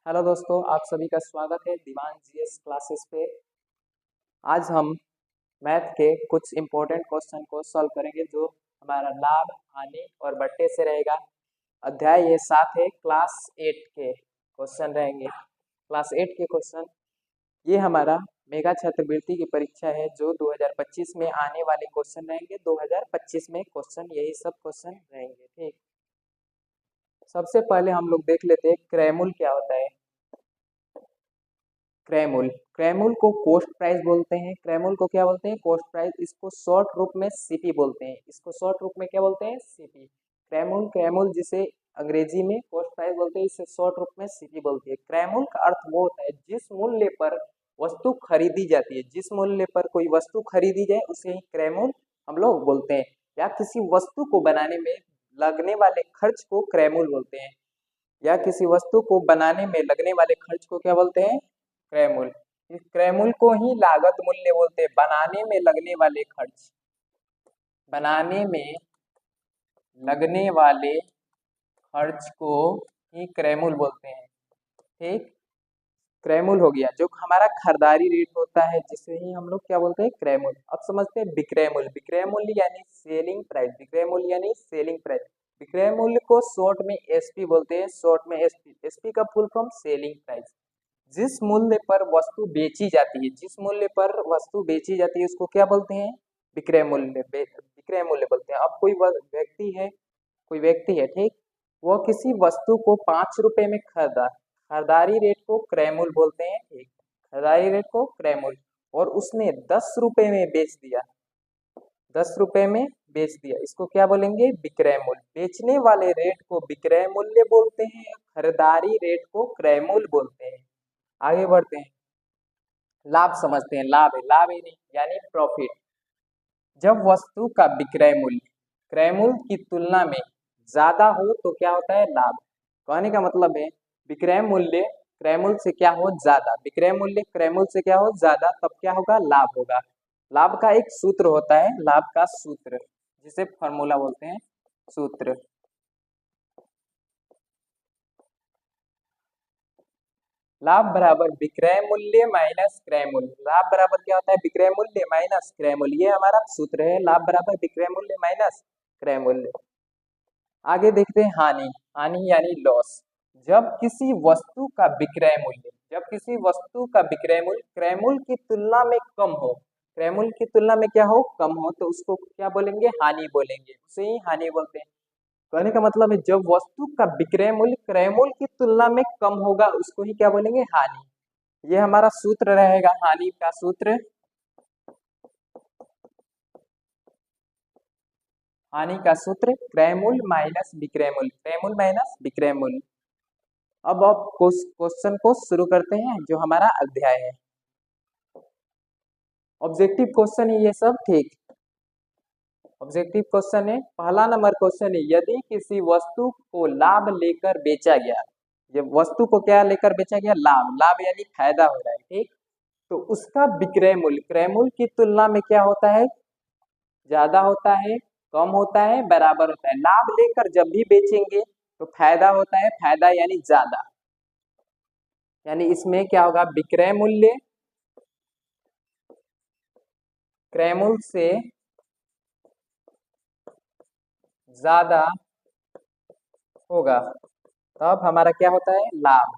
Hello दोस्तों, आप सभी का स्वागत है दीवान जीएस क्लासेस पे। आज हम मैथ के कुछ इम्पोर्टेंट क्वेश्चन को सॉल्व करेंगे जो हमारा लाभ, हानि और बट्टे से रहेगा। अध्याय ये 7 है, क्लास 8 के क्वेश्चन रहेंगे। क्लास 8 के क्वेश्चन ये हमारा मेगा छात्रवृत्ति की परीक्षा है जो 2025 में आने वाले क्वेश्चन रहेंगे। 2025 में क्वेश्चन यही सब क्वेश्चन रहेंगे। ठीक, सबसे पहले हम लोग देख लेते हैं क्रैमुल क्या होता है। क्रैमुल क्रैमुल को कॉस्ट प्राइस बोलते हैं। क्रैमुल को क्या बोलते हैं? Cost price. इसको शॉर्ट रूप में सीपी बोलते हैं। इसको शॉर्ट रूप में क्या बोलते हैं? सीपी। क्रैमुल क्रैमुल जिसे अंग्रेजी में कॉस्ट प्राइस बोलते हैं, इसे शॉर्ट रूप में सीपी बोलते हैं। क्रैमुल का अर्थ वो होता है जिस मूल्य पर वस्तु खरीदी जाती है, जिस मूल्य पर कोई वस्तु खरीदी जाए उसे ही क्रैमुल हम लोग बोलते हैं। या किसी वस्तु को बनाने में लगने वाले खर्च को क्रैमुल बोलते हैं। या किसी वस्तु को बनाने में लगने वाले खर्च को क्या बोलते हैं? क्रैमुल। इस क्रैमुल को ही लागत मूल्य बोलते हैं। बनाने में लगने वाले खर्च, बनाने में लगने वाले खर्च को ही क्रैमुल बोलते हैं। ठीक, क्रैमुल हो गया जो हमारा खरीदारी रेट होता है, जिसे ही हम लोग क्या बोलते हैं? क्रैमुल। अब समझते हैं विक्रय मूल्य। विक्रय मूल्य यानी सेलिंग प्राइस। विक्रय मूल्य यानी सेलिंग प्राइस। विक्रय मूल्य को शॉर्ट में एसपी बोलते हैं। शॉर्ट में एसपी। एसपी का फुल फॉर्म सेलिंग प्राइस। जिस मूल्य पर वस्तु बेची जाती है, जिस मूल्य पर वस्तु बेची जाती है उसको क्या बोलते हैं? विक्रय मूल्य। विक्रय मूल्य बोलते हैं। अब कोई व्यक्ति है, कोई व्यक्ति है, ठीक, वो किसी वस्तु को 5 रुपए में खरीदा, खरीदारी रेट को क्रय मूल्य बोलते हैं। ठीक, खरीदारी रेट को क्रय मूल्य। और उसने 10 रुपए में बेच दिया, 10 रुपए में बेच दिया, इसको क्या बोलेंगे? विक्रय मूल्य। बेचने वाले रेट को विक्रय मूल्य बोलते हैं, खरीदारी रेट को क्रय मूल्य बोलते हैं। आगे बढ़ते हैं, लाभ समझते हैं। लाभ है, लाभ है नहीं यानी प्रॉफिट। जब वस्तु का विक्रय मूल्य क्रय मूल्य की तुलना में ज्यादा हो तो क्या होता है? लाभ। कहने का मतलब है विक्रय मूल्य क्रय मूल्य से क्या हो? ज्यादा। विक्रय मूल्य क्रय मूल्य से क्या हो? ज्यादा, तब क्या होगा? लाभ होगा। लाभ का एक सूत्र होता है, लाभ का सूत्र, जिसे फॉर्मूला बोलते हैं, सूत्र। लाभ बराबर विक्रय मूल्य माइनस क्रय मूल्य। लाभ बराबर क्या होता है? विक्रय मूल्य माइनस क्रय मूल्य। ये हमारा सूत्र है, लाभ बराबर विक्रय मूल्य माइनस क्रय मूल्य। आगे देखते हैं हानि। हानि यानी लॉस। जब किसी वस्तु का विक्रय मूल्य, जब किसी वस्तु का विक्रय मूल्य क्रय मूल्य की तुलना में कम हो, क्रय मूल्य की तुलना में क्या हो? कम हो, तो उसको क्या बोलेंगे? हानि बोलेंगे। उसे ही हानि बोलते हैं। कहने का मतलब है जब वस्तु का विक्रय मूल्य क्रय मूल्य की तुलना में कम होगा उसको ही क्या बोलेंगे? हानि। ये हमारा सूत्र रहेगा, हानि का सूत्र। हानि का सूत्र क्रय मूल्य माइनस विक्रय मूल्य, क्रय मूल्य माइनस विक्रय मूल्य। अब क्वेश्चन को शुरू करते हैं जो हमारा अध्याय है। ऑब्जेक्टिव क्वेश्चन है ये सब। ठीक, ऑब्जेक्टिव क्वेश्चन है। पहला नंबर क्वेश्चन है, यदि किसी वस्तु को लाभ लेकर बेचा गया, जब वस्तु को क्या लेकर बेचा गया? लाभ। लाभ यानी फायदा हो रहा है। ठीक, तो उसका विक्रय मूल्य क्रय मूल्य की तुलना में क्या होता है? ज्यादा होता है, कम होता है, बराबर होता है। लाभ लेकर जब भी बेचेंगे तो फायदा होता है, फायदा यानी ज्यादा, यानी इसमें क्या होगा? विक्रय मूल्य क्रय मूल्य से ज्यादा होगा, तब हमारा क्या होता है? लाभ।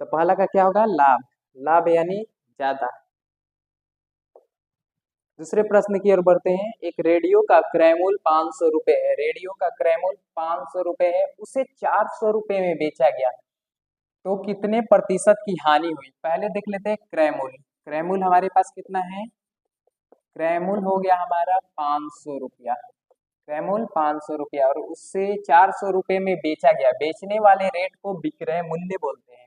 तो पहला का क्या होगा? लाभ। लाभ यानी ज्यादा। दूसरे प्रश्न की ओर बढ़ते हैं। एक रेडियो का क्रय मूल्य 500 रुपए है। रेडियो का क्रय मूल्य 500 रुपए है, उसे 400 रुपए में बेचा गया, तो कितने प्रतिशत की हानि हुई? पहले देख लेते हैं क्रय मूल्य। क्रय मूल्य हमारे पास कितना है? क्रय मूल्य हो गया हमारा 500 रुपया। क्रय मूल्य 500 रुपया और उससे 400 रुपए में बेचा गया। बेचने वाले रेट को विक्रय मूल्य बोलते हैं।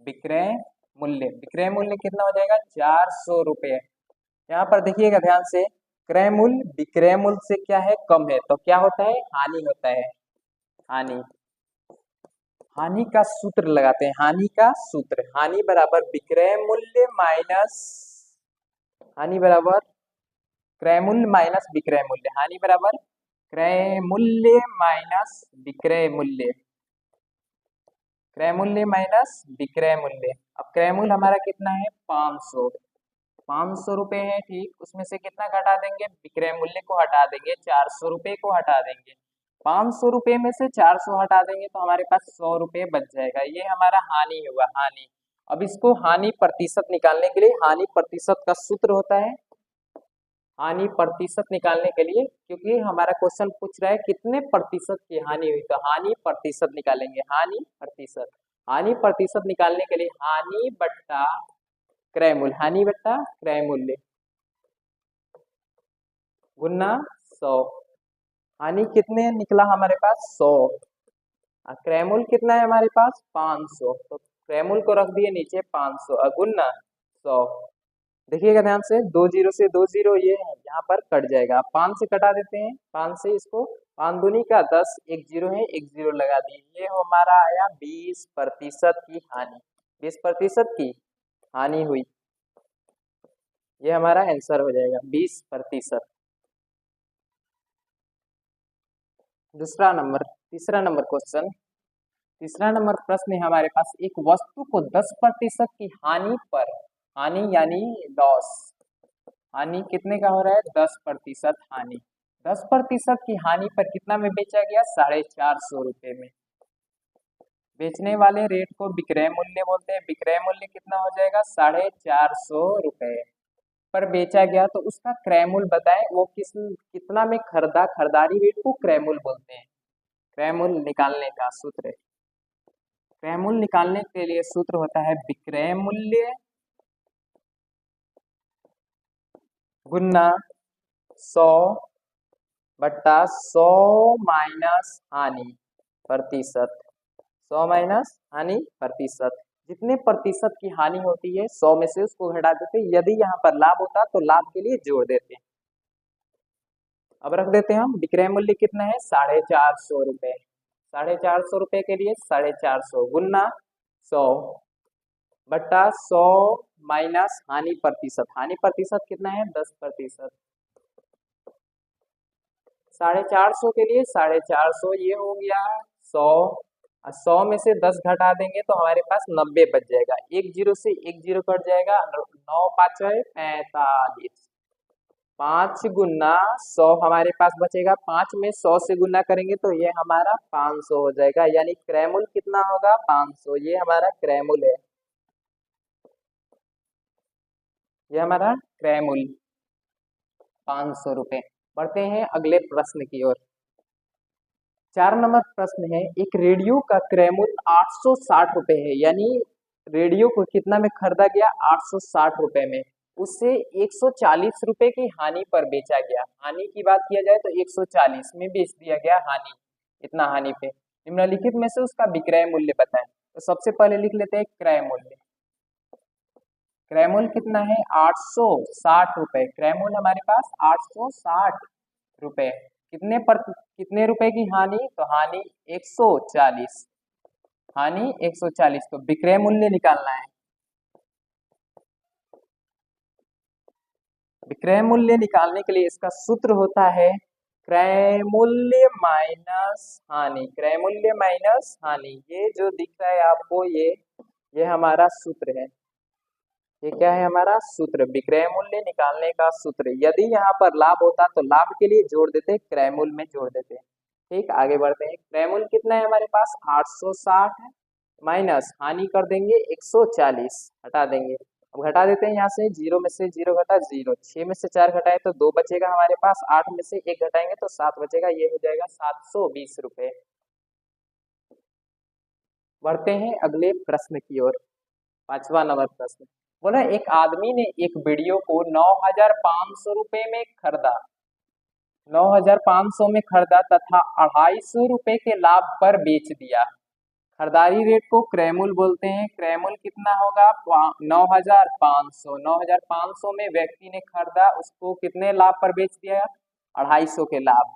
विक्रय मूल्य, विक्रय मूल्य कितना हो जाएगा? 400 रुपये। यहाँ पर देखिएगा ध्यान से, क्रय मूल्य विक्रय मूल्य से क्या है? कम है, तो क्या होता है? हानि होता है। हानि। हानि का सूत्र लगाते हैं। हानि का सूत्र, हानि बराबर विक्रय मूल्य माइनस, हानि बराबर क्रय मूल्य माइनस विक्रय मूल्य। हानि बराबर क्रय मूल्य माइनस विक्रय मूल्य। क्रय मूल्य माइनस विक्रय मूल्य। अब क्रय मूल्य हमारा कितना है 500, 500 रुपये है, ठीक। उसमें से कितना घटा देंगे, विक्रय मूल्य को हटा देंगे, 400 रुपये को हटा देंगे। 500 रुपये में से 400 हटा देंगे तो हमारे पास 100 रुपये बच जाएगा। ये हमारा हानि हुआ, हानि। अब इसको हानि प्रतिशत निकालने के लिए, हानि प्रतिशत का सूत्र होता है, हानि प्रतिशत निकालने के लिए, क्योंकि हमारा क्वेश्चन पूछ रहा है कितने प्रतिशत की हानि हुई, तो हानि प्रतिशत निकालेंगे। हानि प्रतिशत, हानि प्रतिशत निकालने के लिए हानि बट्टा क्रय मूल्य, हानि बट्टा क्रय मूल्य गुना 100। हानि कितने निकला हमारे पास 100, क्रय मूल्य कितना है हमारे पास 500, तो क्रय मूल्य को रख दिए नीचे 500 गुना 100। देखिएगा ध्यान से, 2 जीरो से 2 जीरो ये यहाँ पर कट जाएगा, 5 से कटा देते हैं, 5 से इसको, 5 दूनी का 10, एक जीरो है, एक जीरो लगा दिए, ये हमारा आया 20% की हानि, 20% की हानि हुई। ये हमारा आंसर हो जाएगा 20%। दूसरा नंबर, तीसरा नंबर क्वेश्चन, तीसरा नंबर प्रश्न है हमारे पास, एक वस्तु को 10% की हानि पर, हानि यानी लॉस, हानि कितने का हो रहा है 10% हानि, 10% की हानि पर कितना में बेचा गया 450 रुपये में। बेचने वाले रेट को विक्रय मूल्य बोलते हैं, विक्रय मूल्य कितना हो जाएगा 450 रुपये पर बेचा गया, तो उसका क्रय मूल्य बताएं, वो कितना में खरीदा, खरीदारी रेट को क्रय मूल्य बोलते हैं। क्रय मूल्य निकालने का सूत्र, क्रय मूल्य निकालने के लिए सूत्र होता है विक्रय मूल्य गुना 100 बट्टा 100 माइनस हानि प्रतिशत, 100 माइनस हानि प्रतिशत। जितने प्रतिशत की हानि होती है 100 में से उसको घटा देते, यदि यहाँ पर लाभ होता तो लाभ के लिए जोड़ देते। अब रख देते हैं हम, विक्रय मूल्य कितना है 450 रुपये, 450 रुपये के लिए 450 गुना 100 बट्टा 100 माइनस हानि प्रतिशत, हानि प्रतिशत कितना है 10%, 450 के लिए 450, ये हो गया 100, 100 में से 10 घटा देंगे तो हमारे पास 90 बच जाएगा, एक जीरो से एक जीरो कट जाएगा, 9 5 45, 5 गुना 100 हमारे पास बचेगा, 5 में 100 से गुना करेंगे तो ये हमारा 500 हो जाएगा, यानी क्रय मूल्य कितना होगा 500, ये हमारा क्रय मूल्य है, ये हमारा क्रय मूल्य 500 रुपये। बढ़ते हैं अगले प्रश्न की ओर। 4 नंबर प्रश्न है, एक रेडियो का क्रय मूल्य 860 रुपये है, यानी रेडियो को कितना में खरीदा गया 860 रुपये में, उससे 140 रुपये की हानि पर बेचा गया। हानि की बात किया जाए तो 140 में बेच दिया गया, हानि, इतना हानि पे। निम्नलिखित में से उसका विक्रय मूल्य बताएं, तो सबसे पहले लिख लेते हैं क्रय मूल्य, क्रय मूल्य कितना है 860 रुपये, क्रय मूल्य हमारे पास 860 रुपये, कितने रुपए की हानि, तो हानि 140, हानि 140, तो विक्रय मूल्य निकालना है। विक्रय मूल्य निकालने के लिए इसका सूत्र होता है क्रय मूल्य माइनस हानि, क्रय मूल्य माइनस हानि। ये जो दिख रहा है आपको, ये हमारा सूत्र है, ये क्या है हमारा सूत्र, विक्रय मूल्य निकालने का सूत्र। यदि यहाँ पर लाभ होता तो लाभ के लिए जोड़ देते, क्रय मूल्य में जोड़ देते। ठीक, आगे बढ़ते हैं। क्रय मूल्य कितना है हमारे पास 860 है, माइनस हानि कर देंगे 140, हटा देंगे। अब घटा देते हैं यहाँ से, जीरो में से जीरो घटा जीरो, 6 में से 4 घटाए तो 2 बचेगा हमारे पास, 8 में से 1 घटाएंगे तो 7 बचेगा, ये हो जाएगा 720 रुपये। बढ़ते हैं अगले प्रश्न की ओर। 5वां नंबर प्रश्न बोला, एक आदमी ने एक वीडियो को 9,500 रुपये में खरीदा, 9,500 में खरीदा तथा 250 रुपये के लाभ पर बेच दिया। खरीदारी रेट को क्रय मूल्य बोलते हैं, क्रय मूल्य कितना होगा 9,500, 9,500 में व्यक्ति ने खरीदा, उसको कितने लाभ पर बेच दिया 250 के लाभ,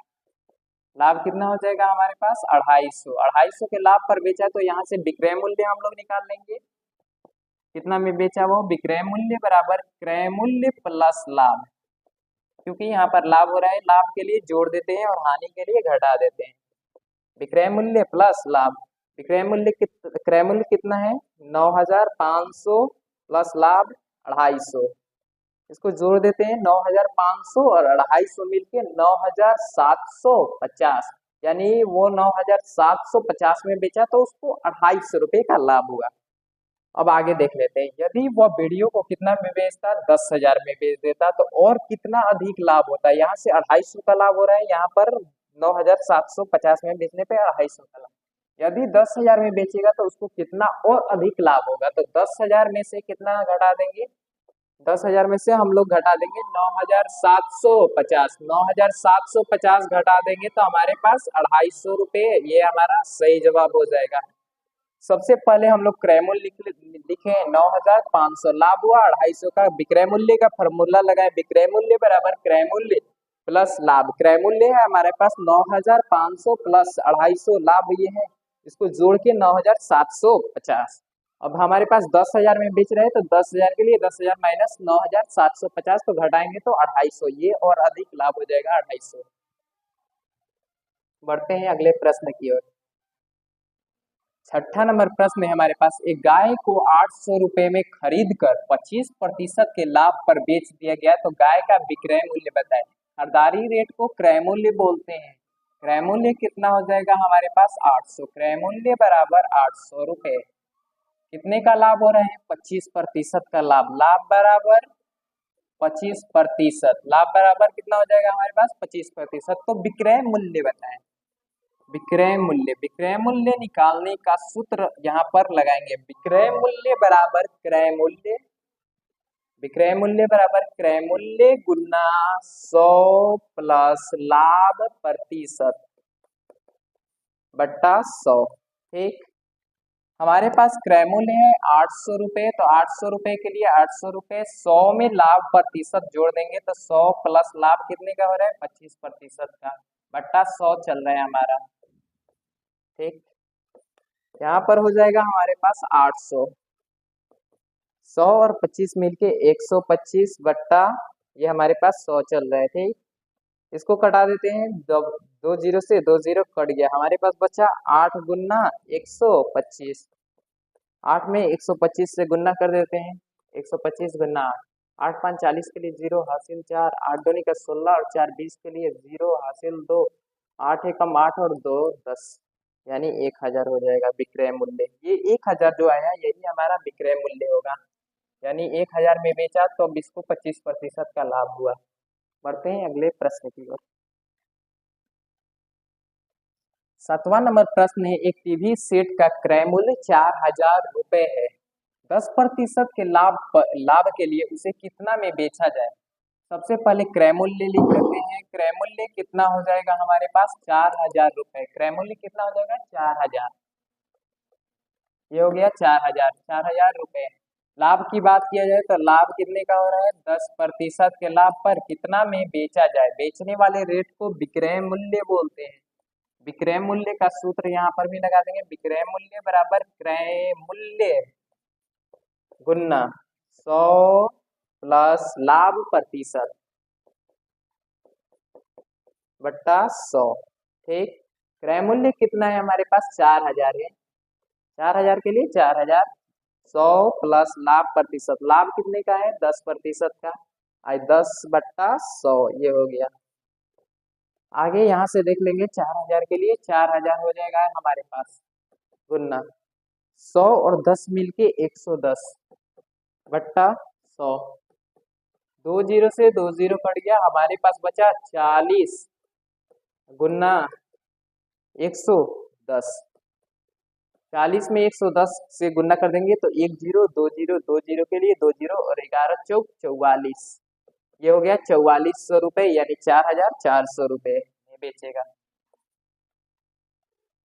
लाभ कितना हो जाएगा हमारे पास 250, 250 के लाभ पर बेचा, तो यहाँ से विक्रय मूल्य हम लोग निकाल लेंगे, कितना में बेचा वो, विक्रय मूल्य बराबर क्रय मूल्य प्लस लाभ, क्योंकि यहाँ पर लाभ हो रहा है, लाभ के लिए जोड़ देते हैं और हानि के लिए घटा देते हैं, विक्रय मूल्य प्लस लाभ। क्रय मूल्य कितना है? 9,500 प्लस लाभ 250। इसको जोड़ देते हैं, 9,500 और 250 मिलके 9,750, यानी वो 9,750 में बेचा तो उसको 250 रुपये का लाभ हुआ। अब आगे देख लेते हैं, यदि वह वीडियो को कितना में बेचता? 10,000 में बेच देता तो और कितना अधिक लाभ होता है? यहाँ से 250 का लाभ हो रहा है, यहाँ पर 9,750 में बेचने पे 250 का लाभ। यदि 10,000 में बेचेगा तो उसको कितना और अधिक लाभ होगा? तो 10,000 में से कितना घटा देंगे? 10,000 में से हम लोग घटा देंगे 9,750। 9,750 घटा देंगे तो हमारे पास 250 रुपये, ये हमारा सही जवाब हो जाएगा। सबसे पहले हम लोग क्रय मूल्य लिखे 9,500, लाभ हुआ 250 का। विक्रय मूल्य का फॉर्मूला लगाए, विक्रय मूल्य बराबर क्रय मूल्य प्लस लाभ। क्रय मूल्य है हमारे पास 9,500 प्लस 250, लाभ ये है, इसको जोड़ के 9,750। अब हमारे पास 10,000 में बेच रहे हैं तो 10,000 के लिए 10,000 माइनस 9,750 को घटाएंगे तो 250, ये और अधिक लाभ हो जाएगा 250। बढ़ते हैं अगले प्रश्न की ओर। 6ठा नंबर प्रश्न है हमारे पास, एक गाय को 800 रुपए में खरीद कर 25% के लाभ पर बेच दिया गया तो गाय का विक्रय मूल्य बताएं। खरीदारी रेट को क्रय मूल्य बोलते हैं। क्रय मूल्य कितना हो जाएगा हमारे पास? 800। क्रय मूल्य बराबर 800 रुपए। कितने का लाभ हो रहा है? 25% का लाभ। लाभ बराबर 25%। लाभ बराबर कितना हो जाएगा हमारे पास? 25%। तो विक्रय मूल्य बताएं। विक्रय मूल्य, विक्रय मूल्य निकालने का सूत्र यहाँ पर लगाएंगे। विक्रय मूल्य बराबर क्रय मूल्य, विक्रय मूल्य बराबर क्रय मूल्य गुना 100 प्लस लाभ प्रतिशत बट्टा 100। ठीक, हमारे पास क्रय मूल्य है 800 रुपए, तो 800 रुपए के लिए 800 रुपए, 100 में लाभ प्रतिशत जोड़ देंगे तो 100 प्लस लाभ कितने का हो रहा है? 25% का, बट्टा 100 चल रहा है हमारा। ठीक, यहाँ पर हो जाएगा हमारे पास 800, 100 और 25 मिलके 125 बट्टा ये हमारे पास 100 चल रहा है। ठीक, इसको कटा देते हैं, दो जीरो से 2 जीरो कट गया, हमारे पास बचा 8 गुना 125। 8 में 125 से गुना कर देते हैं, 125 गुना 8, 8 5 40 के लिए 0 हासिल 4, 8 दूनी का 16 और 4 20 के लिए 0 हासिल 2, 8 एकम 8 और 2 10, यानी 1,000 हो जाएगा विक्रय मूल्य। ये 1,000 जो आया यही हमारा विक्रय मूल्य होगा, यानी 1,000 में बेचा तो अब इसको 25% का लाभ हुआ। बढ़ते हैं अगले प्रश्न की ओर। 7वां नंबर प्रश्न है, एक टीवी सेट का क्रय मूल्य 4,000 रुपए है। 10% के लाभ के लिए उसे कितना में बेचा जाए? सबसे पहले क्रय मूल्य लिख लेते हैं। क्रय मूल्य कितना हो जाएगा हमारे पास? 4,000 रुपए। क्रय मूल्य कितना हो जाएगा? 4,000। ये हो गया 4,000, 4,000 रुपए। लाभ की बात किया जाए तो लाभ कितने का हो रहा है? 10% के लाभ पर कितना में बेचा जाए? बेचने वाले रेट को विक्रय मूल्य बोलते हैं। विक्रय मूल्य का सूत्र यहाँ पर भी लगा देंगे, विक्रय मूल्य बराबर क्रय मूल्य गुना 100 प्लस लाभ प्रतिशत बट्टा 100। ठीक, क्रय मूल्य कितना है हमारे पास? 4,000 है। 4,000 के लिए 4,000, 100 प्लस लाभ प्रतिशत, लाभ कितने का है? 10% का, आई 10 बट्टा 100, ये हो गया। आगे यहाँ से देख लेंगे, 4,000 के लिए 4,000 हो जाएगा हमारे पास गुना 100 और 10 मिलके 110 बट्टा 100, 2 जीरो से 2 जीरो कट गया, हमारे पास बचा 40 गुना 110। 40 में 110 से गुना कर देंगे तो 1 जीरो 2 जीरो, 2 जीरो के लिए 2 जीरो और 11 चौक 44, ये हो गया 4400 रुपए, यानी 4,400 रुपए में बेचेगा।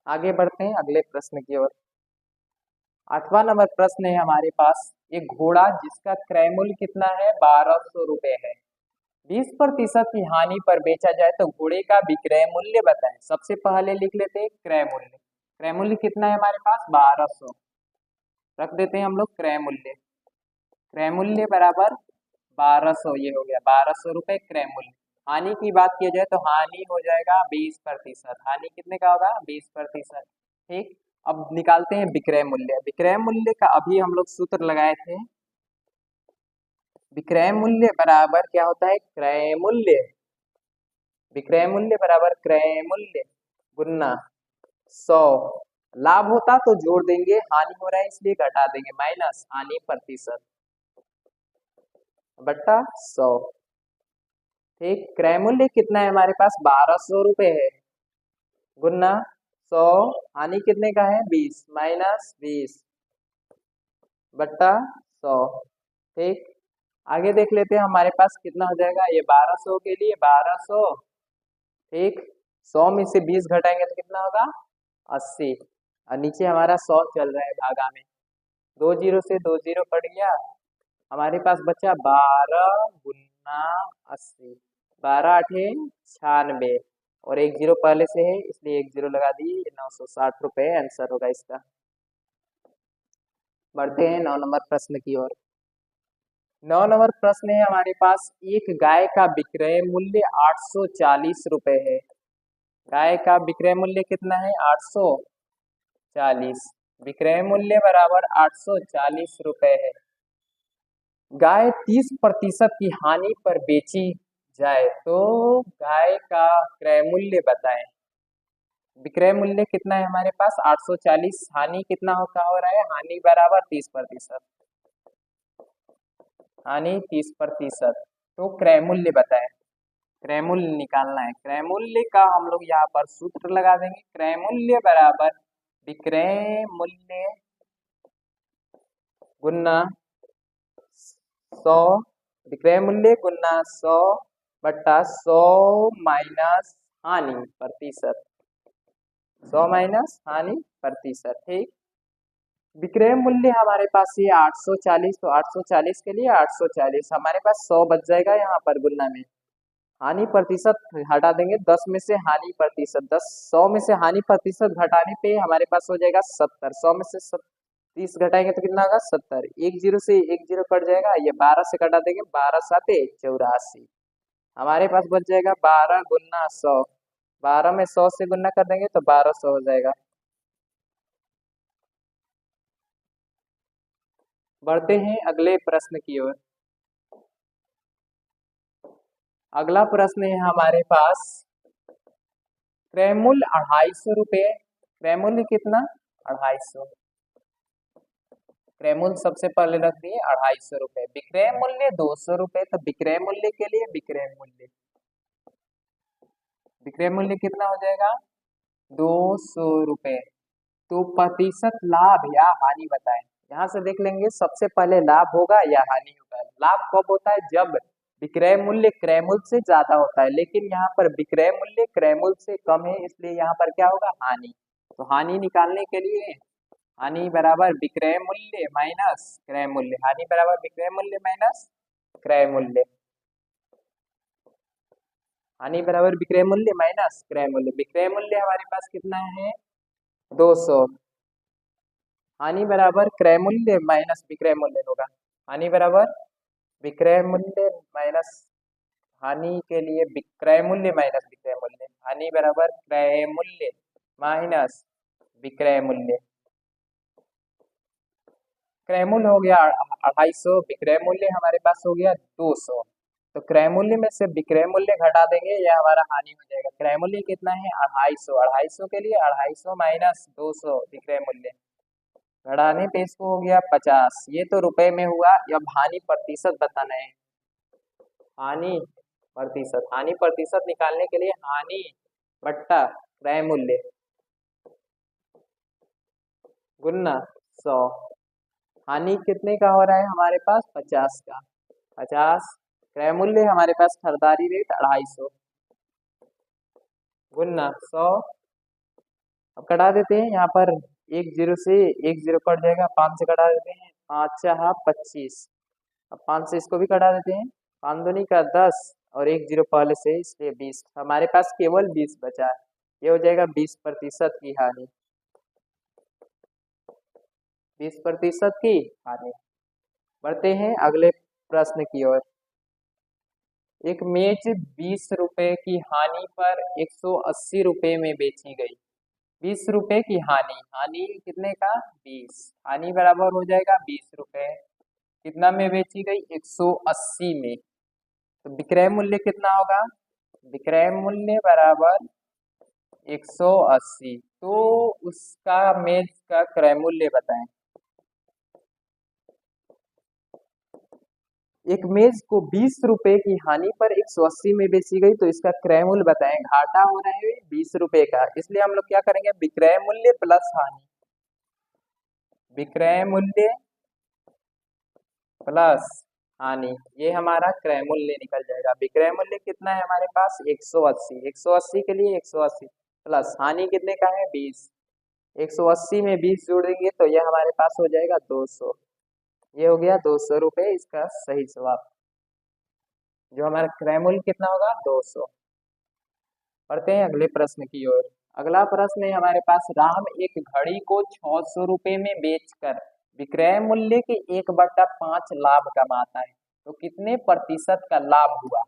आगे बढ़ते हैं अगले प्रश्न की ओर। 8वां नंबर प्रश्न है हमारे पास, एक घोड़ा जिसका क्रय मूल्य कितना है? 1,200 रुपए है। 20% की हानि पर बेचा जाए तो घोड़े का विक्रय मूल्य बताएं। सबसे पहले लिख लेते हैं क्रय मूल्य। क्रय मूल्य कितना है हमारे पास? 1,200 रख देते हैं हम लोग क्रय मूल्य। क्रय मूल्य बराबर 1,200, ये हो गया 1,200 रुपए क्रय मूल्य। हानि की बात की जाए तो हानि हो जाएगा 20%। हानि कितने का होगा? 20%। ठीक, अब निकालते हैं विक्रय मूल्य। विक्रय मूल्य का अभी हम लोग सूत्र लगाए थे। विक्रय मूल्य बराबर क्या होता है, क्रय मूल्य। विक्रय मूल्य बराबर क्रय मूल्य गुना 100। लाभ होता तो जोड़ देंगे, हानि हो रहा है इसलिए घटा देंगे, माइनस हानि प्रतिशत बट्टा 100। ठीक, क्रय मूल्य कितना है हमारे पास, 1200 रुपए है, गुना 100, हानि कितने का है 20, माइनस 20 बट्टा 100। ठीक, आगे देख लेते हैं हमारे पास कितना हो जाएगा। ये 1200 के लिए 1200, ठीक, 100 में से 20 घटाएंगे तो कितना होगा 80, और नीचे हमारा 100 चल रहा है भागा में, 2 जीरो से 2 जीरो कट गया, हमारे पास बचा 12 गुना 80, 12 आठे 96, और 1 जीरो पहले से है इसलिए 1 जीरो लगा दिए, 960 रुपए आंसर होगा इसका। बढ़ते हैं 9 नंबर प्रश्न की ओर। 9 नंबर प्रश्न है हमारे पास, एक गाय का विक्रय मूल्य 840 रुपए है। गाय का विक्रय मूल्य कितना है 840, विक्रय मूल्य बराबर 840 रुपए है। गाय 30% की हानि पर बेची जाए तो गाय का क्रय मूल्य बताएं। विक्रय मूल्य कितना है हमारे पास 840, हानि कितना होता हो रहा है, हानि बराबर 30%, हानि 30%, तो क्रय मूल्य बताएं। क्रय मूल्य निकालना है। क्रय मूल्य का हम लोग यहाँ पर सूत्र लगा देंगे, क्रय मूल्य बराबर विक्रय मूल्य गुना 100, विक्रय मूल्य गुना 100 बट्टा 100 माइनस हानि प्रतिशत, 100 माइनस हानि प्रतिशत। ठीक, विक्रय मूल्य हमारे पास ये 840, तो 840 के लिए 840, हमारे पास 100 बच जाएगा यहाँ पर गुना में, हानि प्रतिशत हटा देंगे, 10 में से हानि प्रतिशत 10, 100 में से हानि प्रतिशत घटाने पे हमारे पास हो जाएगा 70, 100 में से 30 घटाएंगे तो कितना होगा 70, 1 जीरो से 1 जीरो कट जाएगा, ये 12 से घटा देंगे, 12 साते 84, हमारे पास बच जाएगा 12 गुना 100, 12 में 100 से गुना कर देंगे तो 1200 हो जाएगा। बढ़ते हैं अगले प्रश्न की ओर। अगला प्रश्न है हमारे पास, क्रय मूल्य 250 रुपये, क्रय मूल्य कितना 250, क्रय मूल्य सबसे पहले रख दिए 250 रुपये, विक्रय मूल्य 200 रुपये, तो विक्रय मूल्य के लिए विक्रय मूल्य कितना हो जाएगा 200 रुपये, तो प्रतिशत लाभ या हानि बताएं। यहाँ से देख लेंगे सबसे पहले लाभ होगा या हानि होगा। लाभ कब होता है, जब विक्रय मूल्य क्रय मूल्य से ज्यादा होता है, लेकिन यहाँ पर विक्रय मूल्य क्रय मूल्य से कम है, इसलिए यहाँ पर क्या होगा हानि। तो हानि निकालने के लिए हानि बराबर विक्रय मूल्य माइनस क्रय मूल्य, हानि बराबर विक्रय मूल्य माइनस क्रय मूल्य, हानि बराबर विक्रय मूल्य माइनस क्रय मूल्य। विक्रय मूल्य हमारे पास कितना है 200, हानि बराबर क्रय मूल्य माइनस विक्रय मूल्य होगा, हानि बराबर विक्रय मूल्य माइनस, हानि के लिए विक्रय मूल्य माइनस विक्रय मूल्य, हानि बराबर क्रय मूल्य माइनस विक्रय मूल्य। क्रय मूल्य हो गया 250, विक्रय मूल्य हमारे पास हो गया 200, तो क्रय मूल्य में से विक्रय मूल्य घटा देंगे, यह हमारा हानि हो जाएगा। क्रय मूल्य कितना है 250, 250 के लिए 250 माइनस 200 विक्रय मूल्य, घटाने पे इसको हो गया 50, ये तो रुपए में हुआ। अब हानि प्रतिशत बताना है, हानि प्रतिशत, हानि प्रतिशत निकालने के लिए हानि बट्टा क्रय मूल्य गुना 100, हानि कितने का हो रहा है हमारे पास 50 का, 50, क्रय मूल्य हमारे पास खरीदारी रेट 250 गुना 100, अब कटा देते हैं यहाँ पर, 1 जीरो से 1 जीरो कट जाएगा, 5 से कटा देते हैं, 5 × 25, अब 5 से इसको भी कटा देते हैं, 5 दूनी का 10 और 1 जीरो पहले से इसलिए 20, हमारे पास केवल 20 बचा है, ये हो जाएगा 20% की हानि, 20% की हानि। बढ़ते हैं अगले प्रश्न की ओर। एक मेज 20 रुपए की हानि पर 180 रुपए में बेची गई। 20 रुपए की हानि, हानि कितने का 20, हानि बराबर हो जाएगा 20 रुपए। कितना में बेची गई 180 में, तो विक्रय मूल्य कितना होगा, विक्रय मूल्य बराबर 180। तो उसका मेज का क्रय मूल्य बताएं। एक मेज को 20 रुपए की हानि पर 180 में बेची गई, तो इसका क्रय मूल्य बताएं। घाटा हो रहा है 20 रुपए का, इसलिए हम लोग क्या करेंगे, विक्रय मूल्य प्लस हानि, विक्रय मूल्य प्लस हानि, ये हमारा क्रय मूल्य निकल जाएगा। विक्रय मूल्य कितना है हमारे पास 180, 180 के लिए 180 प्लस हानि कितने का है 20, 180 में 20 जोड़ देंगे तो यह हमारे पास हो जाएगा 200। ये हो गया 200 रुपए इसका सही जवाब, जो हमारा क्रय मूल्य कितना होगा 200। पढ़ते हैं अगले प्रश्न की ओर। अगला प्रश्न है हमारे पास, राम एक घड़ी को 600 रुपए में बेचकर विक्रय मूल्य के 1/5 लाभ कमाता है, तो कितने प्रतिशत का लाभ हुआ।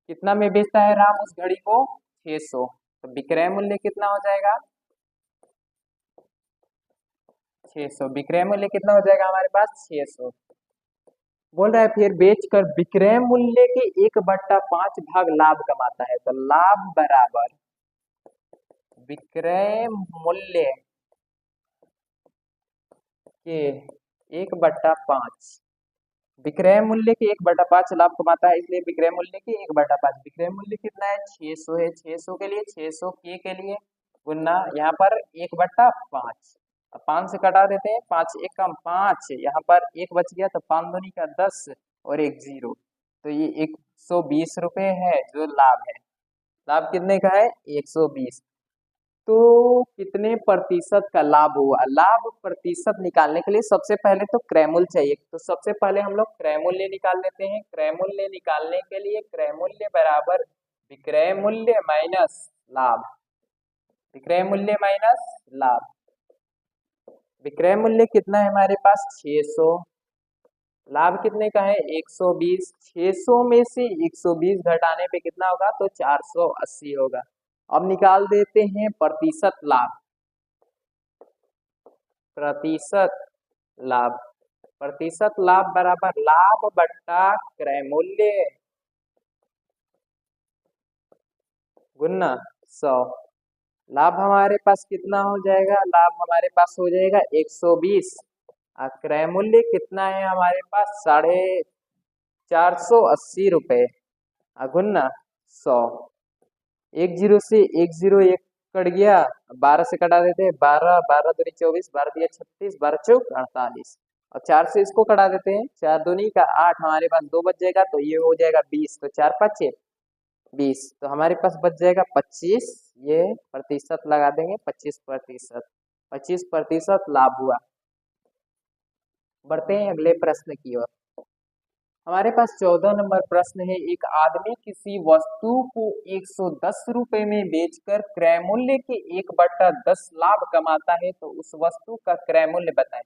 कितना में बेचता है राम उस घड़ी को 600, तो विक्रय मूल्य कितना हो जाएगा 600, विक्रय मूल्य कितना हो जाएगा हमारे पास 600। बोल रहा है फिर बेचकर विक्रय मूल्य के 1/5 भाग लाभ कमाता है, तो लाभ बराबर विक्रय मूल्य के 1/5, विक्रय मूल्य के 1/5 लाभ कमाता है, इसलिए विक्रय मूल्य के 1/5। विक्रय मूल्य कितना है 600 है, 600 के लिए 600 के लिए गुना यहाँ पर 1/5, 5 से कटा देते हैं, 5 एक कम 5, यहाँ पर एक बच गया तो 5 दूनी का 10 और एक 0, तो ये 120 रुपए है जो लाभ है। लाभ कितने का है 120। तो कितने प्रतिशत का लाभ हुआ, लाभ प्रतिशत निकालने के लिए सबसे पहले तो क्रय मूल्य चाहिए, तो सबसे पहले हम लोग क्रय मूल्य निकाल लेते हैं। क्रय मूल्य निकालने के लिए क्रय मूल्य बराबर विक्रय मूल्य माइनस लाभ, विक्रय मूल्य माइनस लाभ। विक्रय मूल्य कितना है हमारे पास 600, लाभ कितने का है 120, 600 में से 120 घटाने पे कितना होगा, तो 480 होगा। अब निकाल देते हैं प्रतिशत लाभ, प्रतिशत लाभ, प्रतिशत लाभ बराबर लाभ बट्टा क्रय मूल्य गुना 100। लाभ हमारे पास कितना हो जाएगा, लाभ हमारे पास हो जाएगा 120, क्रय मूल्य कितना है हमारे पास 480 रुपए, गुना 100। एक जीरो से एक जीरो एक कट गया, 12 से कटा देते हैं, 12 12 दूनी 24, 12 दिया 36, 12 चौक 48, और 4 से इसको कटा देते हैं, 4 दूनी का 8, हमारे पास 2 बच जाएगा तो ये हो जाएगा 20, तो 4 5 20, तो हमारे पास बच जाएगा 25। ये प्रतिशत लगा देंगे 25%, 25% लाभ हुआ। बढ़ते हैं अगले प्रश्न की ओर। हमारे पास 14 नंबर प्रश्न है, एक आदमी किसी वस्तु को 110 रुपए में बेचकर क्रय मूल्य के 1/10 लाभ कमाता है, तो उस वस्तु का क्रय मूल्य बताएं।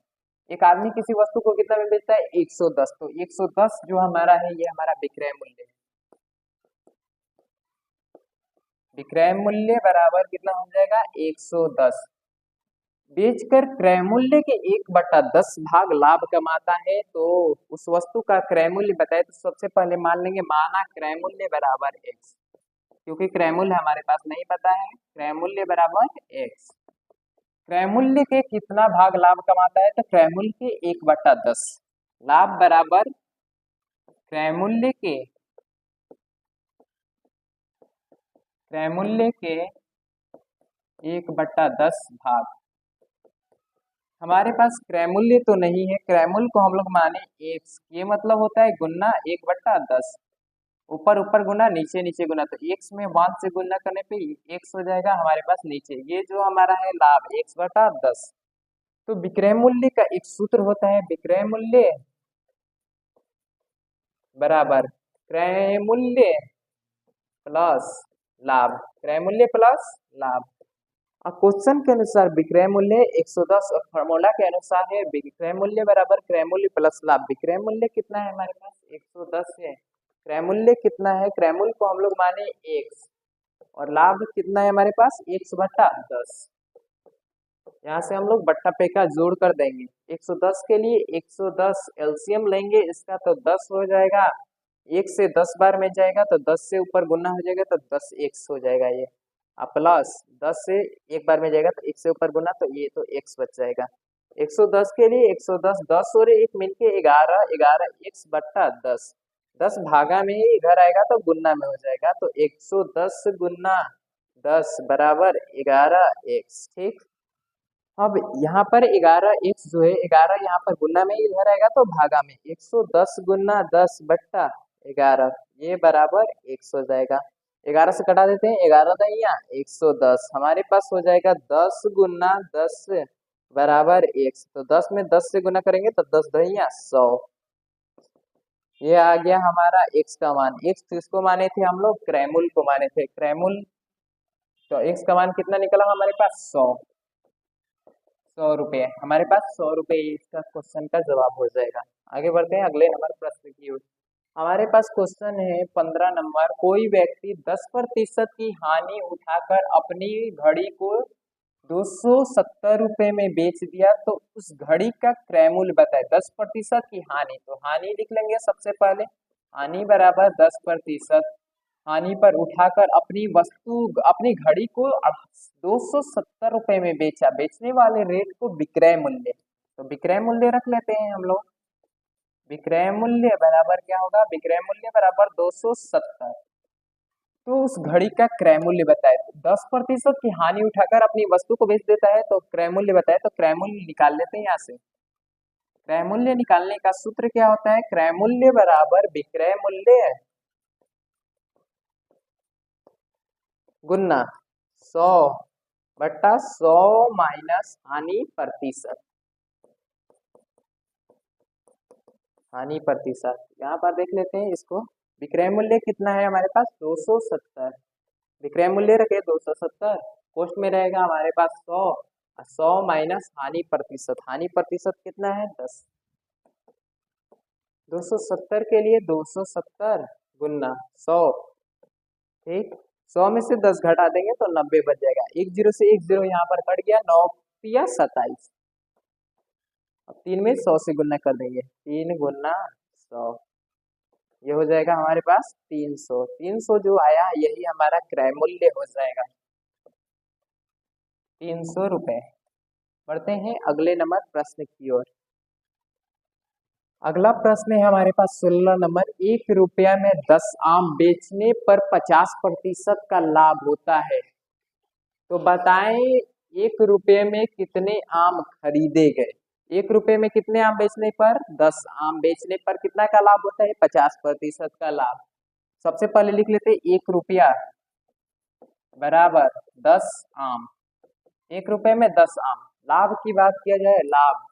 एक आदमी किसी वस्तु को कितना में बेचता है 110, तो 110 जो हमारा है ये हमारा विक्रय मूल्य है। विक्रय मूल्य बराबर कितना हो जाएगा 110, बेचकर क्रय मूल्य के 1/10 भाग लाभ कमाता है, तो उस वस्तु का क्रय मूल्य बताए। तो सबसे पहले मान लेंगे, माना क्रय मूल्य बराबर x, क्योंकि क्रय मूल्य हमारे पास नहीं पता है, क्रय मूल्य बराबर x। क्रय मूल्य के कितना भाग लाभ कमाता है, तो क्रय मूल्य के 1/10, लाभ बराबर क्रय मूल्य के 1/10 भाग। हमारे पास क्रय मूल्य तो नहीं है, क्रय मूल्य को हम लोग माने x, ये मतलब होता है गुना 1/10, ऊपर ऊपर गुना नीचे नीचे गुना, तो x में 1 से गुना करने पे x हो जाएगा हमारे पास नीचे, ये जो हमारा है लाभ 1/10। तो विक्रय मूल्य का एक सूत्र होता है, विक्रय मूल्य बराबर क्रय मूल्य प्लस लाभ, क्रय मूल्य प्लस लाभ। क्वेश्चन के अनुसार विक्रय मूल्य 110 और फॉर्मूला के अनुसार है विक्रय मूल्य बराबर क्रय मूल्य प्लस लाभ। विक्रय मूल्य कितना है हमारे पास 110 है, क्रय मूल्य कितना है, क्रय मूल्य को हम लोग माने x, और लाभ कितना है हमारे पास 100/10। यहाँ से हम लोग बट्टा पे का जोड़ कर देंगे। 110 के लिए 110 एलसीएम लेंगे इसका तो 10 हो जाएगा। 1 से 10 बार में जाएगा तो 10 से ऊपर गुना हो जाएगा तो 10 एक्स हो जाएगा ये। प्लस 10 से एक बार में जाएगा तो 1 से ऊपर गुना तो ये तो एक्स बच जाएगा। 110 के लिए 110 10 और 1 मिलके 11 11 x/10। 10 भागा में ही इधर आएगा तो गुना में हो जाएगा तो 110 गुना 10 बराबर 11 एक्स। ठीक, अब यहाँ पर 11 एक्स जो है 11 यहाँ पर गुना में इधर आएगा तो भागा में 110 गुना 10/11 ये बराबर 100 हो जाएगा। 11 से कटा देते हैं 11 दहिया 110 हमारे पास हो जाएगा 10 गुना 10 बराबर 100। तो 10 में 10 से गुना करेंगे तो 10 दहिया 100। ये आ गया हमारा x का मान। x किसको माने थे हम लोग? क्रैमुल को माने थे, क्रैमुल। तो x का मान कितना निकला हमारे पास? 100 रुपये। हमारे पास 100 रुपये इसका क्वेश्चन का जवाब हो जाएगा। आगे बढ़ते हैं अगले नंबर प्रश्न की ओर। हमारे पास क्वेश्चन है 15 नंबर। कोई व्यक्ति 10% की हानि उठाकर अपनी घड़ी को 270 रुपये में बेच दिया तो उस घड़ी का क्रय मूल्य बताए। 10% की हानि, तो हानि लिख लेंगे सबसे पहले। हानि बराबर 10%। हानि पर उठाकर अपनी वस्तु अपनी घड़ी को 270 रुपये में बेचा। बेचने वाले रेट को विक्रय मूल्य, तो विक्रय मूल्य रख लेते हैं हम लोग। विक्रय मूल्य बराबर क्या होगा? विक्रय मूल्य बराबर 270। तो उस घड़ी का क्रय मूल्य बताए। 10% की हानि उठाकर अपनी वस्तु को बेच देता है तो क्रय मूल्य बताए, तो क्रय मूल्य निकाल लेते हैं यहाँ से। क्रय मूल्य निकालने का सूत्र क्या होता है? क्रय मूल्य बराबर विक्रय मूल्य गुना 100/100 माइनस हानि प्रतिशत। हानि प्रतिशत यहाँ पर देख लेते हैं इसको। विक्रय मूल्य कितना है हमारे पास? 270। विक्रय मूल्य रखे 270, कोष्ट में रहेगा हमारे पास 100। 100 माइनस हानि प्रतिशत। हानि प्रतिशत कितना है? 10। 270 के लिए 270 गुना 100। ठीक, 100 में से 10 घटा देंगे तो 90 बच जाएगा। एक जीरो से एक जीरो यहाँ पर कट गया, 9 या 27। अब 3 में 100 से गुना कर देंगे, 3 गुना 100 ये हो जाएगा हमारे पास 300। 300 जो आया यही हमारा क्रय मूल्य हो जाएगा, 300 रुपये। बढ़ते हैं अगले नंबर प्रश्न की ओर। अगला प्रश्न है हमारे पास 16 नंबर। 1 रुपया में 10 आम बेचने पर 50% का लाभ होता है, तो बताएं 1 रुपये में कितने आम खरीदे गए। 1 रुपये में कितने आम बेचने पर? 10 आम बेचने पर कितना का लाभ होता है? 50% का लाभ। सबसे पहले लिख लेते हैं 1 रुपया बराबर 10 आम। 1 रुपये में 10 आम। लाभ की बात किया जाए, लाभ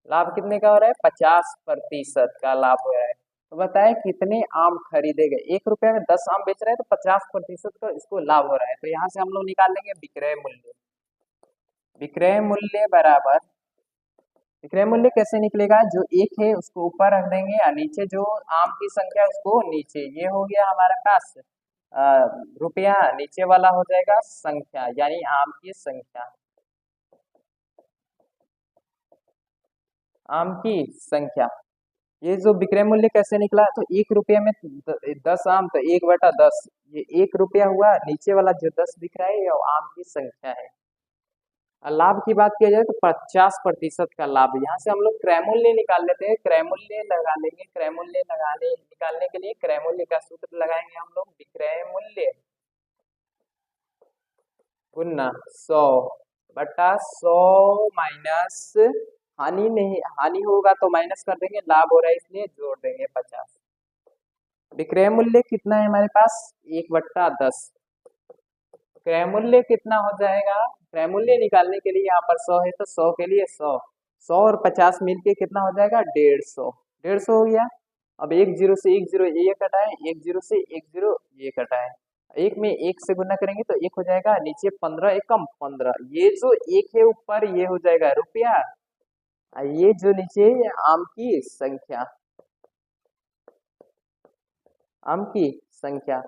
लाभ कितने का हो रहा है? 50% का लाभ हो रहा है। तो बताएं कितने आम खरीदे गए। 1 रुपये में 10 आम बेच रहे हैं तो 50% का इसको लाभ हो रहा है। तो यहाँ से हम लोग निकाल लेंगे विक्रय मूल्य। विक्रय मूल्य बराबर, विक्रय मूल्य कैसे निकलेगा? जो एक है उसको ऊपर रख देंगे और नीचे जो आम की संख्या उसको नीचे। ये हो गया हमारे पास रुपया, नीचे वाला हो जाएगा संख्या, यानी आम की संख्या। आम की संख्या, ये जो विक्रय मूल्य कैसे निकला? तो 1 रुपये में 10 आम तो 1/10, ये 1 रुपया हुआ। नीचे वाला जो 10 दिख रहा है ये आम की संख्या है। और लाभ की बात किया जाए तो 50% का लाभ। यहाँ से हम लोग क्रय मूल्य निकाल लेते हैं। क्रय मूल्य लगा लेंगे। क्रय मूल्य निकालने के लिए क्रय मूल्य का सूत्र लगाएंगे हम लोग। विक्रय मूल्य गुना 100/100 माइनस हानि नहीं, हानि होगा तो माइनस कर देंगे, लाभ हो रहा है इसलिए जोड़ देंगे 50। विक्रय मूल्य कितना है हमारे पास? 1/10। क्रय मूल्य कितना हो जाएगा? क्रय मूल्य निकालने के लिए यहाँ पर 100 है तो 100 के लिए 100, 100 और 50 मिलके कितना हो जाएगा? 150। 150 हो गया। अब 1 जीरो से 1 जीरो ये कटाए, 1 जीरो से 1 जीरो ये कटाए, 1 में 1 से गुना करेंगे तो 1 हो जाएगा। नीचे 15 एकम 15, ये जो 1 है ऊपर ये हो जाएगा रुपया, ये जो नीचे आम की संख्या, आम की संख्या।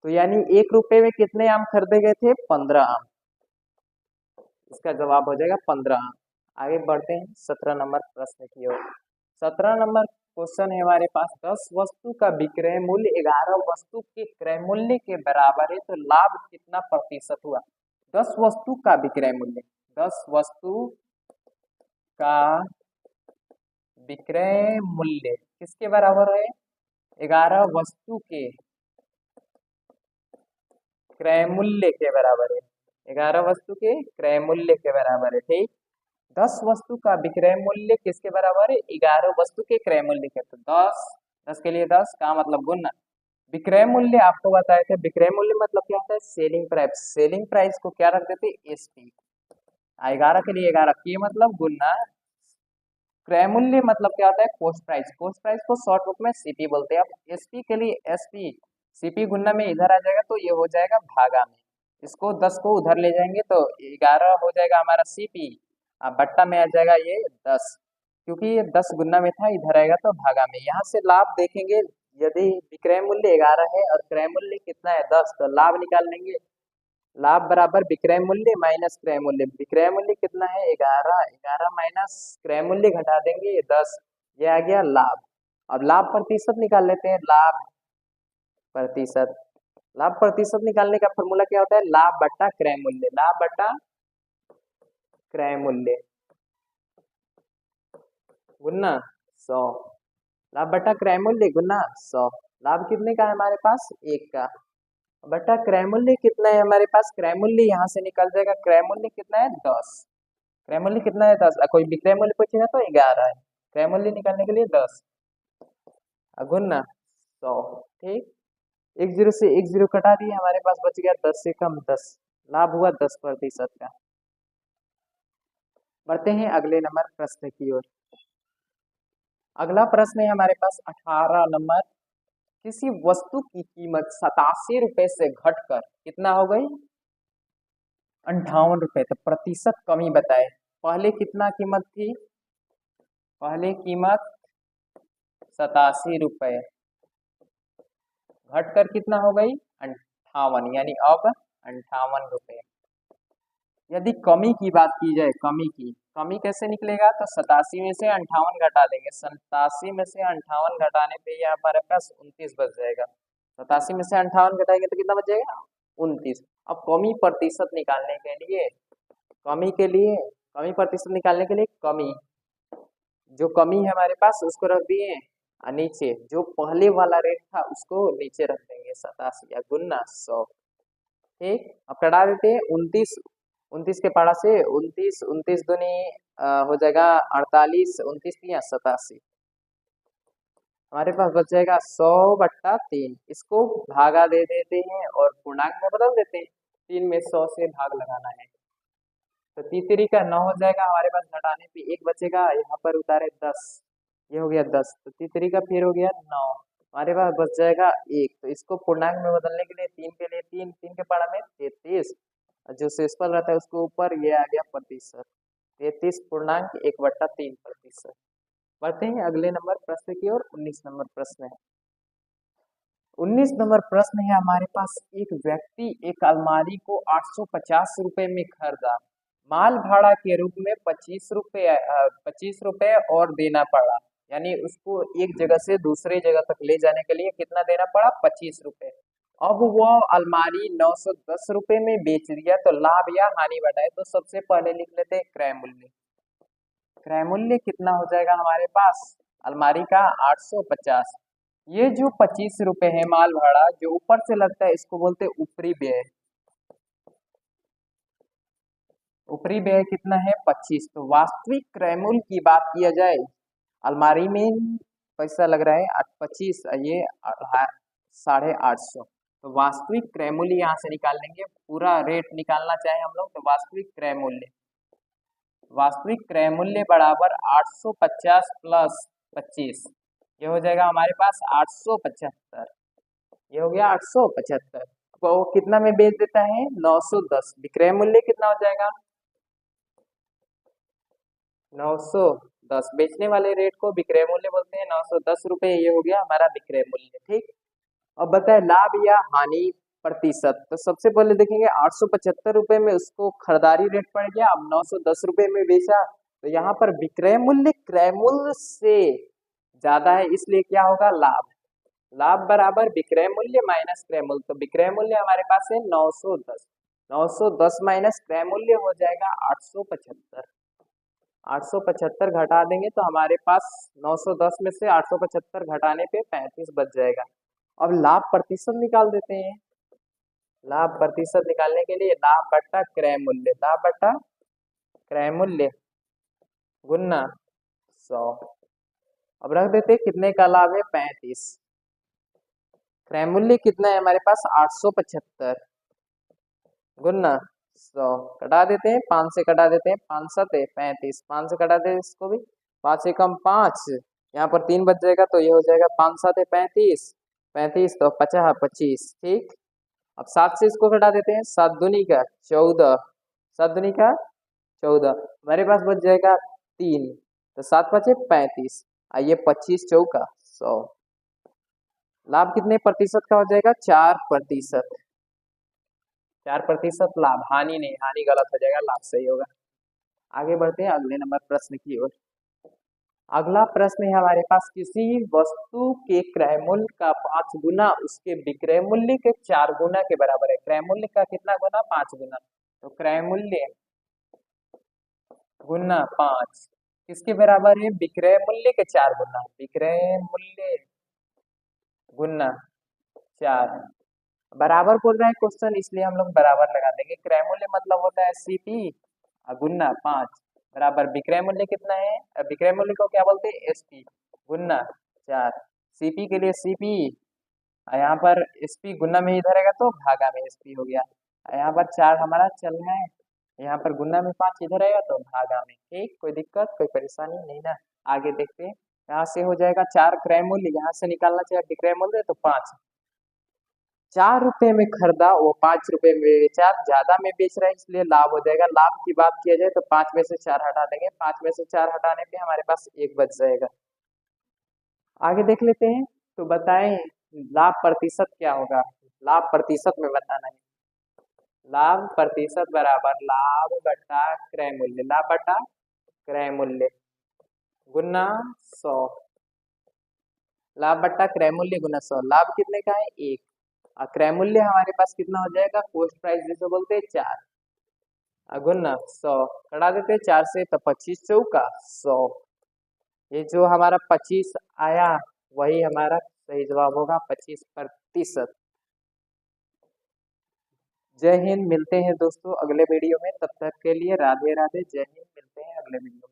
तो यानी 1 रुपए में कितने आम खरीदे गए थे? 15 आम। इसका जवाब हो जाएगा 15 आम। आगे बढ़ते हैं 17 नंबर प्रश्न की ओर। 17 नंबर क्वेश्चन है हमारे पास, 10 वस्तु का विक्रय मूल्य 11 वस्तु के क्रय मूल्य के बराबर है, तो लाभ कितना प्रतिशत हुआ? 10 वस्तु का विक्रय मूल्य, 10 वस्तु का विक्रय मूल्य किसके बराबर है? 11 वस्तु के क्रय मूल्य के बराबर है। 11 वस्तु के क्रय मूल्य के बराबर है, ठीक। 10 वस्तु का विक्रय मूल्य किसके बराबर है? 11 वस्तु के क्रय मूल्य के। तो 10 के लिए 10 का मतलब गुना। विक्रय मूल्य आपको बताए थे, विक्रय मूल्य मतलब क्या होता है? Selling price. सेलिंग प्राइस को क्या रख देते? एसपी। 11 के लिए 11 की मतलब गुना। क्रय मूल्य मतलब क्या होता है? Cost price. कॉस्ट प्राइस को शॉर्ट रूप में सीपी बोलते हैं। अब एसपी के लिए एसपी, सीपी गुना में इधर आ जाएगा तो ये हो जाएगा भागा में। इसको 10 को उधर ले जाएंगे तो 11 हो जाएगा हमारा सीपी। अब बट्टा में आ जाएगा ये 10, क्योंकि ये 10 गुना में था, इधर आएगा तो भागा में। यहाँ से लाभ देखेंगे, यदि विक्रय मूल्य 11 है और क्रय मूल्य कितना है? 10, तो लाभ निकाल लेंगे। लाभ बराबर विक्रय मूल्य माइनस क्रय मूल्य। विक्रय मूल्य कितना है? 11, 11 माइनस क्रय मूल्य घटा देंगे 10, ये आ गया लाभ। अब लाभ प्रतिशत निकाल लेते हैं। लाभ प्रतिशत, लाभ प्रतिशत निकालने का फॉर्मूला क्या होता है? लाभ बट्टा क्रय मूल्य। लाभ बट्टा क्रय मूल्य गुना 100। लाभ बट्टा क्रय मूल्य गुना 100। लाभ कितने का है हमारे पास? 1 का। बटा क्रय मूल्य कितना है हमारे पास? क्रय मूल्य यहाँ से निकल जाएगा। क्रय मूल्य कितना है? 10। क्रय मूल्य कितना है? 10। कोई विक्रय मूल्य पूछेगा तो 11 है। क्रय मूल्य निकालने के लिए 10 गुना 100, ठीक। 10 से 10 कटा दिए, हमारे पास बच गया 10 से कम 10। लाभ हुआ 10% का। बढ़ते हैं अगले नंबर प्रश्न की ओर। अगला प्रश्न है हमारे पास 18 नंबर। किसी वस्तु की कीमत 87 रुपए से घटकर कितना हो गई? 58 रुपए। तो प्रतिशत कमी बताए। पहले कितना कीमत थी? पहले कीमत 87 रुपए, घटकर कितना हो गई? 58, यानी अब 58 रुपए। यदि कमी की बात की जाए, कमी कैसे निकलेगा? तो 87 में से 58 घटा देंगे। 87 में से 58 घटाने पे ये हमारे पास 29 बच जाएगा। 87 में से 58 घटाएंगे तो कितना बच जाएगा? 29। अब कमी प्रतिशत निकालने के लिए, कमी प्रतिशत निकालने के लिए कमी, जो कमी है हमारे पास उसको रख दिए नीचे, जो पहले वाला रेट था उसको नीचे रख देंगे 87 या गुना 100, ठीक। अब कटा देते हैं 29, 29 के पारा से 29, 29 दूनी हो जाएगा 48, 29 तिया 87। हमारे पास बच जाएगा 100/3। इसको भागा दे देते हैं और पूर्णांक में बदल देते हैं। 3 में 100 से भाग लगाना है, तो तीसरी का 9 हो जाएगा हमारे पास। घटाने पे 1 बचेगा, यहाँ पर उतारे 10, ये हो गया 10। तो तीसरी का फिर हो गया 9, हमारे पास बच जाएगा 1। तो इसको पूर्णांक में बदलने के लिए 3 के लिए 3, 3 के पारा में 33, जो शेषफल रहता है उसको ऊपर, ये आ गया प्रतिशत। 33.1/3%। बढ़ते हैं अगले नंबर प्रश्न की ओर। 19 नंबर प्रश्न है। 19 नंबर प्रश्न है हमारे पास। एक व्यक्ति एक अलमारी को 850 रुपए में खरीदा। माल भाड़ा के रूप में 25 रुपए और देना पड़ा, यानी उसको एक जगह से दूसरे जगह तक ले जाने के लिए कितना देना पड़ा? 25 रुपए। अब वह अलमारी 910 रुपए में बेच दिया, तो लाभ या हानि बताए। तो सबसे पहले लिख लेते हैं क्रय मूल्य। क्रय मूल्य कितना हो जाएगा हमारे पास? अलमारी का 850। ये जो 25 रुपए है माल भाड़ा जो ऊपर से लगता है, इसको बोलते हैं ऊपरी व्यय। ऊपरी व्यय कितना है? 25। तो वास्तविक क्रय मूल्य की बात किया जाए, अलमारी में पैसा लग रहा है 25, ये 850। तो वास्तविक क्रय मूल्य यहाँ से निकाल लेंगे। पूरा रेट निकालना चाहे हम लोग तो वास्तविक क्रय मूल्य बराबर 850 प्लस 25, ये हो जाएगा हमारे पास 875। ये हो गया 875। तो वो कितना में बेच देता है? 910। विक्रय मूल्य कितना हो जाएगा? 910। बेचने वाले रेट को विक्रय मूल्य बोलते हैं। 910 रुपए, ये हो गया हमारा विक्रय मूल्य, ठीक। अब बताए लाभ या हानि प्रतिशत। तो सबसे पहले देखेंगे 875 रुपए में उसको खरीदारी रेट पड़ गया, अब 910 रुपए में बेचा, तो यहाँ पर विक्रय मूल्य क्रय मूल्य से ज्यादा है, इसलिए क्या होगा, लाभ। लाभ बराबर विक्रय मूल्य माइनस क्रय मूल्य, तो विक्रय मूल्य हमारे पास है 910, 910 माइनस क्रय मूल्य हो जाएगा 875, 875 घटा देंगे तो हमारे पास 910 में से 875 घटाने पे 35 बच जाएगा। अब लाभ प्रतिशत निकाल देते हैं। लाभ प्रतिशत निकालने के लिए लाभ बट्टा क्रय मूल्य, लाभ बट्टा क्रय मूल्य गुना 100। अब रख देते हैं कितने का लाभ है, 35। क्रय मूल्य कितना है हमारे पास, 875 गुना 100, कटा देते हैं, 5 से कटा देते हैं, 5 7 35, 5 से कटा देते हैं इसको भी, 5 से कम 5, यहाँ पर 3 बच जाएगा, तो ये हो जाएगा 5 7 35, 35 तो 50 25, ठीक। अब 7 से इसको घटा देते हैं, 7 दूनी का 14, 7 दूनी का 14, हमारे पास बच जाएगा 3, तो 7 5 35, आइए 25 चौका 100। लाभ कितने प्रतिशत का हो जाएगा, 4%, 4% लाभ, हानि नहीं, हानि गलत हो जाएगा, लाभ सही होगा। आगे बढ़ते हैं अगले नंबर प्रश्न की ओर। अगला प्रश्न है हमारे पास, किसी वस्तु के क्रय मूल्य का 5 गुना उसके विक्रय मूल्य के 4 गुना के बराबर है। क्रय मूल्य का कितना गुना, 5 गुना, तो क्रय मूल्य गुना 5 किसके बराबर है, विक्रय मूल्य के 4 गुना, विक्रय मूल्य गुना 4, बराबर बोल रहा है क्वेश्चन, इसलिए हम लोग बराबर लगा देंगे। क्रय मूल्य मतलब होता है सीपी गुना 5 बराबर विक्रय मूल्य कितना है, विक्रय मूल्य को क्या बोलते हैं, एसपी गुना 4, सीपी के लिए सीपी, यहाँ पर एसपी गुना में इधर रहेगा तो भागा में एसपी हो गया, यहाँ पर 4 हमारा चल रहा है, यहाँ पर गुना में 5 इधर रहेगा तो भागा में, ठीक, कोई दिक्कत कोई परेशानी नहीं ना। आगे देखते हैं, यहाँ से हो जाएगा 4 क्रय मूल्य, यहाँ से निकालना चाहिए विक्रय मूल्य, तो 5, 4 रुपए में खरीदा वो 5 रुपए में बेचा, ज्यादा में बेच रहा है इसलिए लाभ हो जाएगा। लाभ की बात किया जाए तो 5 में से 4 हटा देंगे, 5 में से 4 हटाने पे हमारे पास 1 बच जाएगा। आगे देख लेते हैं, तो बताएं लाभ प्रतिशत क्या होगा, लाभ प्रतिशत में बताना है। लाभ प्रतिशत बराबर लाभ बटा क्रय मूल्य, लाभ बटा क्रय मूल्य गुना 100, लाभ बट्टा क्रय मूल्य गुना 100, लाभ कितने का है 1, और क्रय मूल्य हमारे पास कितना हो जाएगा, कॉस्ट प्राइस जिसे बोलते हैं 4 गुना 100, कटा देते हैं 4 से, तो 25 चौका 100, ये जो हमारा 25 आया वही हमारा सही जवाब होगा, 25%। जय हिंद, मिलते हैं दोस्तों अगले वीडियो में, तब तक के लिए राधे राधे, जय हिंद, मिलते हैं अगले वीडियो में।